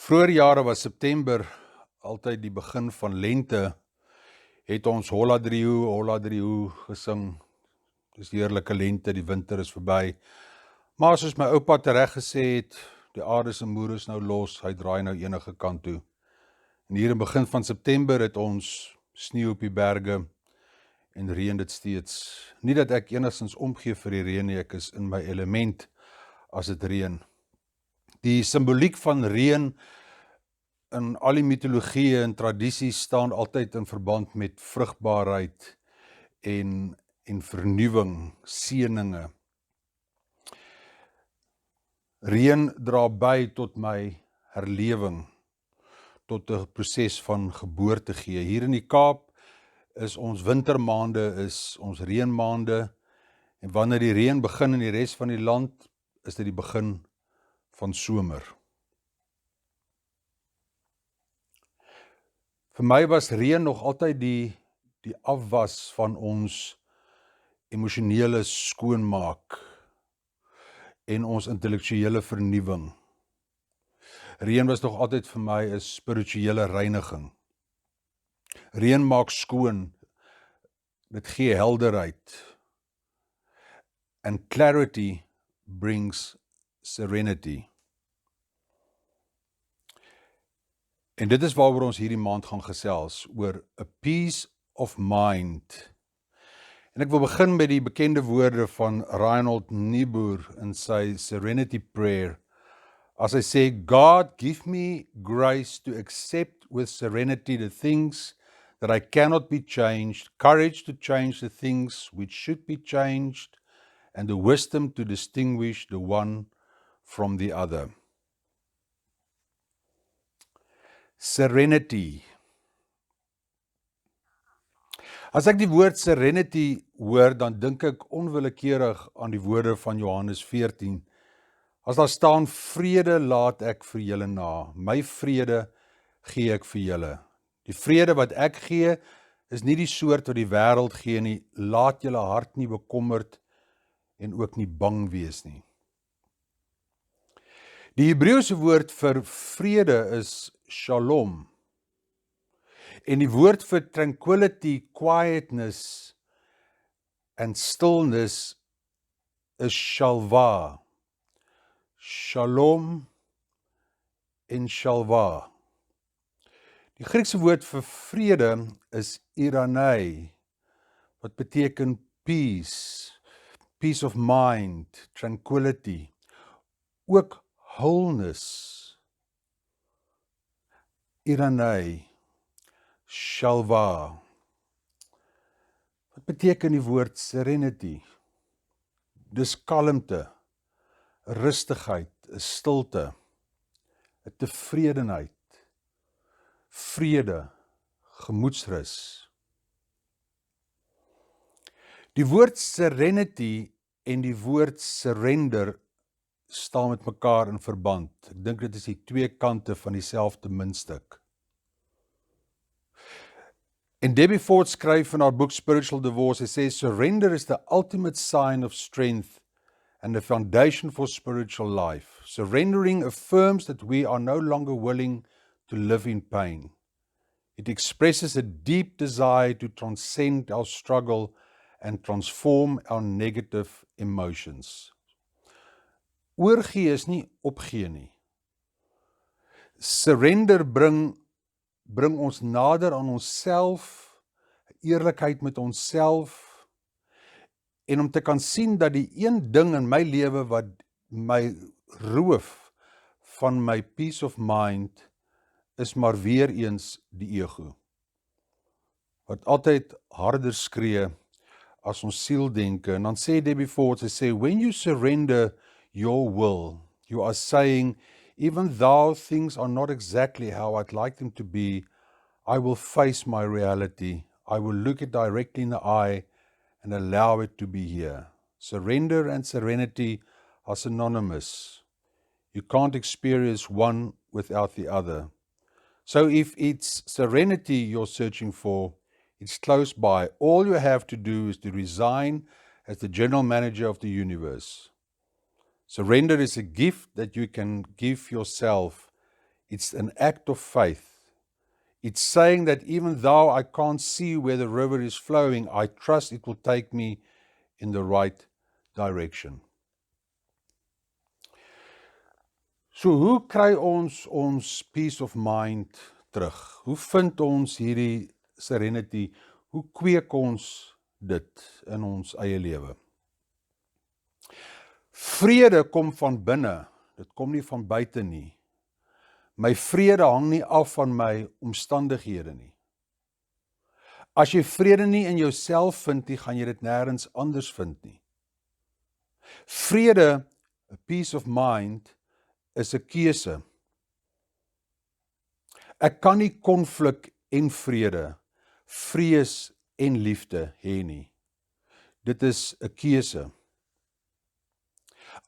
Vroeger jare was September altyd die begin van lente, het ons Holla Driehoe gesing. Dis heerlike lente, die winter is verby. Maar soos my oupa tereg gesê het, die aarde se moer is nou los, hy draai nou enige kant toe. En hier in begin van September het ons sneeu op die berge en reën dit steeds. Nie dat ek enigstens omgee vir die reën nie, ek is in my element as dit reën. Die simboliek van reën in al die mitologieë en tradisies staan altyd in verband met vrugbaarheid en vernuwing, seëninge. Reën dra by tot my herlewing, tot 'n proses van geboorte gee. Hier in die Kaap is ons wintermaande, is ons reënmaande, en wanneer die reën begin in die res van die land, is dit die begin van somer. Vir my was reën nog altyd die afwas van ons emosionele skoonmaak en ons intellektuele vernuwing. Reën was nog altyd vir my 'n spirituele reiniging. Reën maak skoon, dit gee helderheid. And clarity brings serenity. En dit is waaroor ons hierdie maand gaan gesels, oor a peace of mind. En ek wil begin met die bekende woorde van Reinhold Niebuhr in sy Serenity Prayer. As hy sê, God give me grace to accept with serenity the things that I cannot be changed, courage to change the things which should be changed, and the wisdom to distinguish the one from the other. Serenity. As ek die woord serenity hoor, dan dink ek onwillekeurig aan die woorde van Johannes 14. As daar staan, vrede laat ek vir julle na, my vrede gee ek vir julle. Die vrede wat ek gee, is nie die soort wat die wêreld gee nie. Laat julle hart nie bekommerd en ook nie bang wees nie. Die Hebreëse woord vir vrede is shalom. En die woord vir tranquility, quietness and stillness is shalva. Shalom en shalva. Die Griekse woord vir vrede is iranei, wat beteken peace, peace of mind, tranquility, ook wholeness. Iranei, shalva. Wat beteken die woord serenity? Dis kalmte, rustigheid, 'n stilte, 'n tevredenheid, vrede, gemoedsrus. Die woord serenity en die woord surrender staan met mekaar in verband. Ek dink dit is die twee kante van dieselfde muntstuk. En Debbie Ford skryf in haar boek Spiritual Divorce, sy sê, surrender is the ultimate sign of strength and the foundation for spiritual life. Surrendering affirms that we are no longer willing to live in pain. It expresses a deep desire to transcend our struggle and transform our negative emotions. Oorgee is nie opgee nie. Surrender bring ons nader aan onsself, eerlikheid met onsself, en om te kan sien dat die een ding in my lewe wat my roof van my peace of mind, is maar weer eens die ego, wat altyd harder skree as ons sieldenke. En dan sê Debbie Ford, sy sê, when you surrender your will, you are saying, even though things are not exactly how I'd like them to be, I will face my reality. I will look it directly in the eye and allow it to be here. Surrender and serenity are synonymous. You can't experience one without the other. So if it's serenity you're searching for, it's close by. All you have to do is to resign as the general manager of the universe. Surrender is a gift that you can give yourself It's an act of faith. It's saying that even though I can't see where the river is flowing, I trust it will take me in the right direction. So hoe kry ons peace of mind terug? Hoe vind ons hierdie serenity? Hoe kweek ons dit in ons eie lewe? Vrede kom van binne, dit kom nie van buite nie. My vrede hang nie af van my omstandighede nie. As jy vrede nie in jouself vind nie, gaan jy dit nêrens anders vind nie. Vrede, a peace of mind, is 'n keuse. Ek kan nie konflik en vrede, vrees en liefde hê nie. Dit is 'n keuse.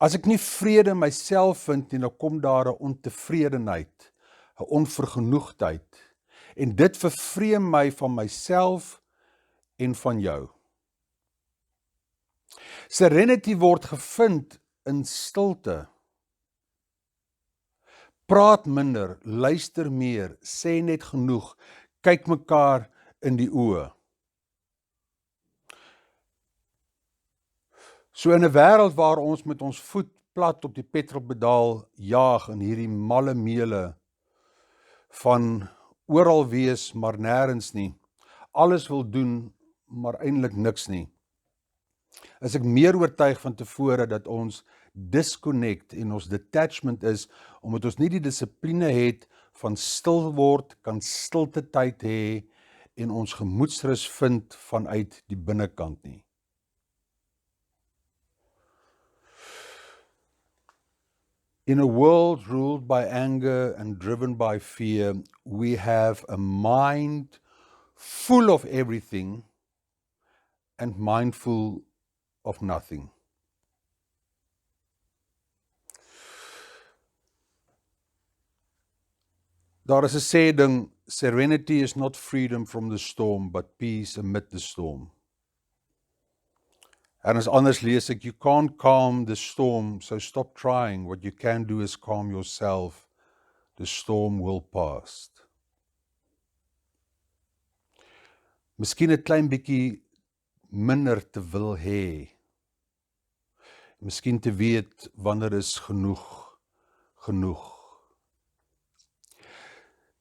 As ek nie vrede in myself vind nie, dan kom daar 'n ontevredenheid, 'n onvergenoegdheid, en dit vervreem my van myself en van jou. Serenity word gevind in stilte. Praat minder, luister meer, sê net genoeg, kyk mekaar in die oë. So in 'n wêreld waar ons met ons voet plat op die petrolpedaal jaag in hierdie malle meele van oral wees, maar nêrens nie, alles wil doen, maar eintlik niks nie, is ek meer oortuig van tevore dat ons disconnect en ons detachment is, omdat ons nie die dissipline het van stil word, kan stilte tyd hê en ons gemoedsrus vind vanuit die binnekant nie. In a world ruled by anger and driven by fear, we have a mind full of everything and mindful of nothing. Daar is 'n sêding, serenity is not freedom from the storm, but peace amid the storm. En as anders lees ek, you can't calm the storm, so stop trying. What you can do is calm yourself. The storm will pass. Miskien 'n klein bietjie minder te wil hê. Miskien te weet wanneer is genoeg.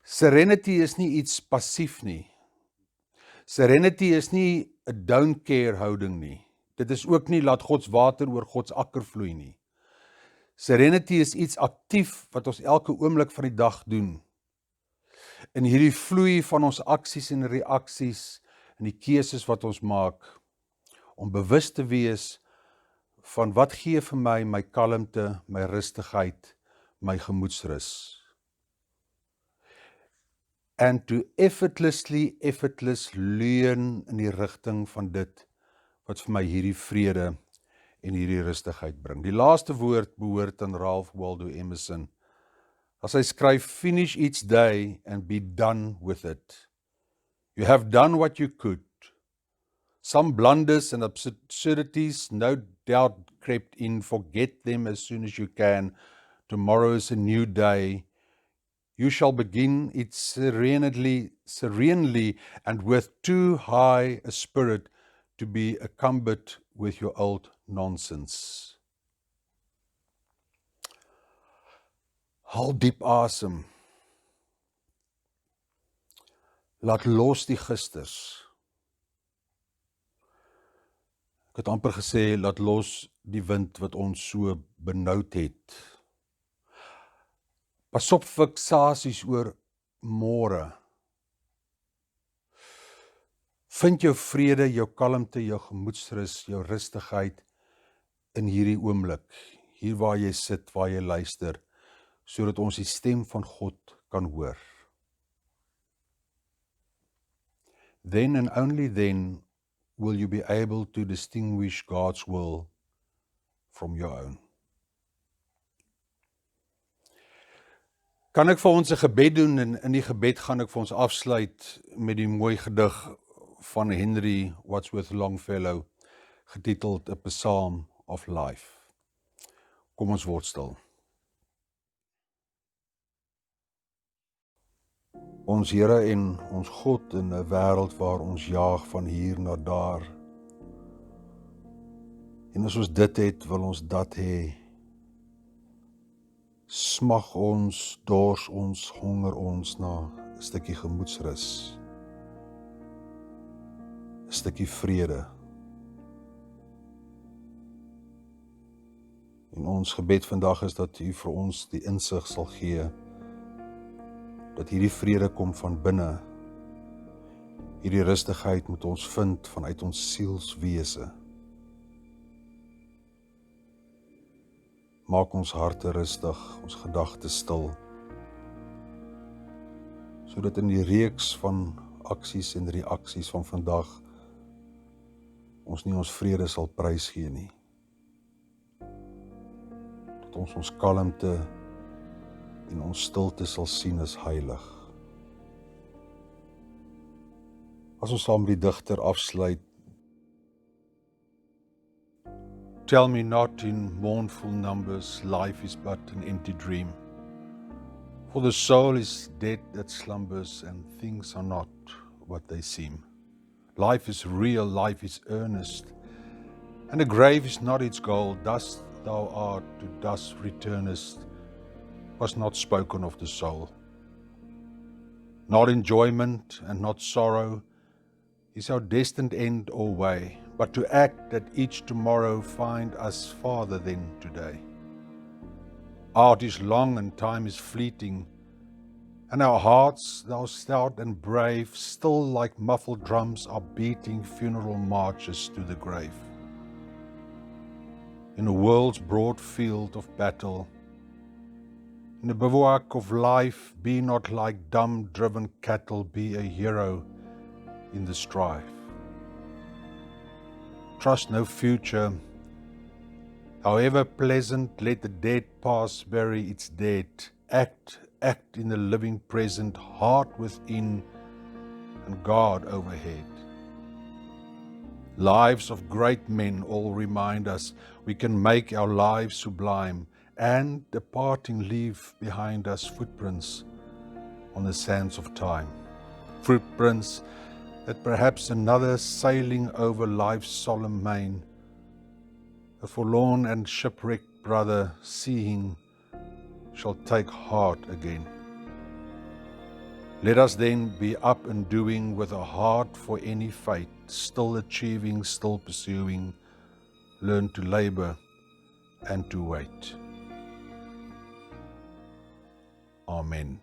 Serenity is nie iets passief nie. Serenity is nie 'n don't care houding nie. Dit is ook nie laat Gods water oor Gods akker vloei nie. Serenity is iets aktief wat ons elke oomblik van die dag doen. In hierdie vloei van ons aksies en reaksies en die keuses wat ons maak, om bewus te wees van wat gee vir my kalmte, my rustigheid, my gemoedsrus. And to effortless leun in die rigting van dit wat vir my hierdie vrede en hierdie rustigheid bring. Die laaste woord behoort aan Ralph Waldo Emerson. As hy skryf, finish each day and be done with it. You have done what you could. Some blunders and absurdities no doubt crept in. Forget them as soon as you can. Tomorrow is a new day. You shall begin it serenely, and with too high a spirit to be encumbered with your old nonsense. Haal diep asem. Laat los die gisters. Ek het amper gesê, laat los die wind wat ons so benoud het. Pas op fiksasies oor môre. Vind jou vrede, jou kalmte, jou gemoedsrus, jou rustigheid in hierdie oomblik, hier waar jy sit, waar jy luister, sodat ons die stem van God kan hoor. Then and only then will you be able to distinguish God's will from your own. Kan ek vir ons 'n gebed doen, en in die gebed gaan ek vir ons afsluit met die mooi gedig van Henry Wadsworth Longfellow, getiteld A Psalm of Life. Kom ons word stil. Ons Here en ons God in 'n wêreld waar ons jaag van hier na daar. En as ons dit het, wil ons dat hê. Smag ons, dors ons, honger ons na 'n stukkie gemoedsrus, 'n stukkie vrede. En ons gebed vandag is dat U vir ons die insig sal gee, dat hierdie vrede kom van binne, hierdie rustigheid moet ons vind vanuit ons sielswese. Maak ons harte rustig, ons gedagtes stil, sodat in die reeks van aksies en reaksies van vandag ons nie ons vrede sal prysgee nie. Dat ons kalmte en ons stilte sal sien as heilig. As ons saam die digter afsluit, tell me not in mournful numbers, life is but an empty dream. For the soul is dead that slumbers, and things are not what they seem. Life is real, life is earnest, and the grave is not its goal. Dust thou art, to dust returnest, was not spoken of the soul. Not enjoyment and not sorrow is our destined end or way, but to act that each tomorrow find us farther than today. Art is long and time is fleeting, and our hearts, thou stout and brave, still like muffled drums are beating funeral marches to the grave. In the world's broad field of battle, in the bivouac of life, be not like dumb driven cattle, be a hero in the strife. Trust no future, however pleasant, let the dead past bury its dead. Act in the living present, heart within and God overhead. Lives of great men all remind us we can make our lives sublime, and departing leave behind us footprints on the sands of time. Footprints that perhaps another sailing over life's solemn main, a forlorn and shipwrecked brother seeing, shall take heart again. Let us then be up and doing with a heart for any fate, still achieving, still pursuing, learn to labor and to wait. Amen.